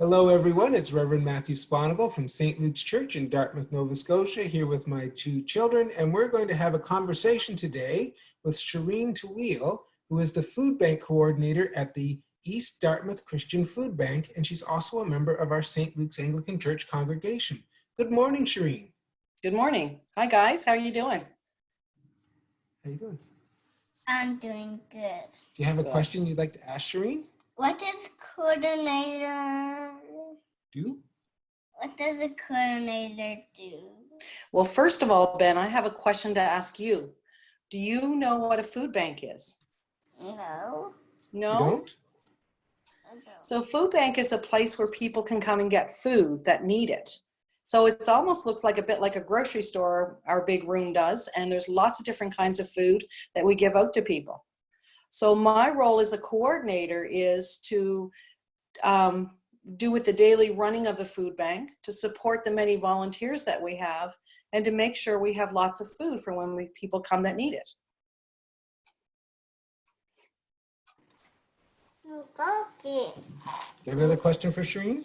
Hello, everyone. It's Reverend Matthew Sponigal from St. Luke's Church in Dartmouth, Nova Scotia, here with my two children, and we're going to have a conversation today with Shaureen Taweel, who is the food bank coordinator at the East Dartmouth Christian Food Bank, and she's also a member of our St. Luke's Anglican Church congregation. Good morning, Shaureen. Good morning. Hi, guys. How are you doing? How you doing? I'm doing good. Do you have a question you'd like to ask Shaureen? What does coordinator Do? What does a coordinator do? Well, first of all, Ben, I have a question to ask you. Do you know what a food bank is? No. No? You don't? I don't. So food bank is a place where people can come and get food that need it. So it almost looks like a bit like a grocery store, our big room does, and there's lots of different kinds of food that we give out to people. So my role as a coordinator is to do with the daily running of the food bank, to support the many volunteers that we have, and to make sure we have lots of food for when people come that need it. Coffee. Do you have another question for Shaureen?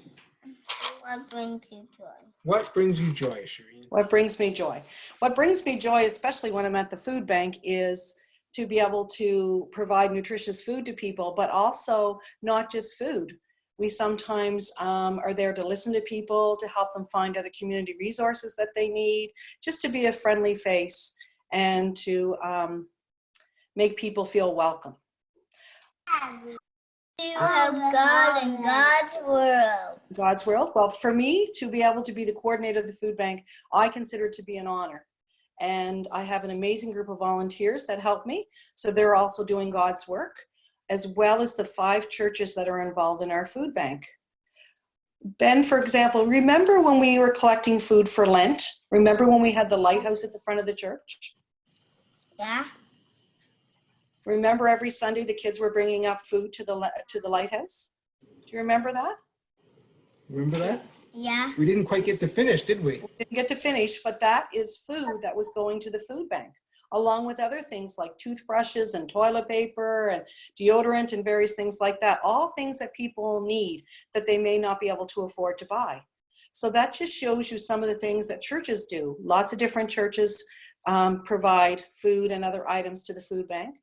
What brings you joy? What brings you joy, Shaureen? What brings me joy? What brings me joy, especially when I'm at the food bank, is to be able to provide nutritious food to people, but also not just food. We sometimes are there to listen to people, to help them find other community resources that they need, just to be a friendly face and to make people feel welcome. You have God in God's world. God's world? Well, for me, to be able to be the coordinator of the food bank, I consider it to be an honor. And I have an amazing group of volunteers that help me. So they're also doing God's work, as well as the 5 churches that are involved in our food bank. Ben, for example, remember when we were collecting food for Lent? Remember when we had the lighthouse at the front of the church? Yeah. Remember every Sunday the kids were bringing up food to the lighthouse? Do you remember that? Remember that? Yeah. We didn't quite get to finish, did we? We didn't get to finish, but that is food that was going to the food bank, along with other things like toothbrushes and toilet paper and deodorant and various things like that, all things that people need that they may not be able to afford to buy. So that just shows you some of the things that churches do. Lots of different churches provide food and other items to the food bank.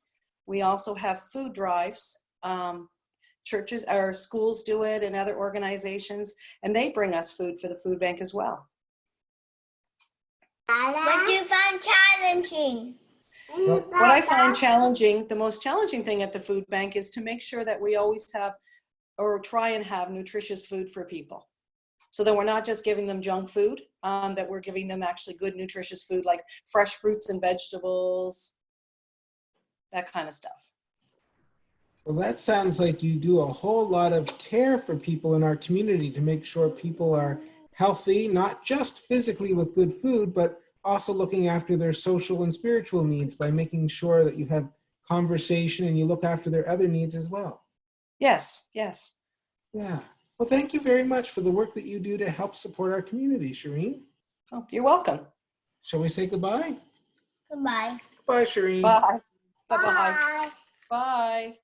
We also have food drives. Churches or schools do it and other organizations, and they bring us food for the food bank as well. What do you find challenging? What I find challenging, the most challenging thing at the food bank is to make sure that we always have, or try and have, nutritious food for people. So that we're not just giving them junk food, that we're giving them actually good nutritious food like fresh fruits and vegetables, that kind of stuff. Well, that sounds like you do a whole lot of care for people in our community to make sure people are healthy, not just physically with good food, but also looking after their social and spiritual needs by making sure that you have conversation and you look after their other needs as well. Yes, yes. Yeah. Well, thank you very much for the work that you do to help support our community, Shaureen. Oh, you're welcome. Shall we say goodbye? Goodbye. Goodbye, Shaureen. Bye. Bye-bye. Bye. Bye.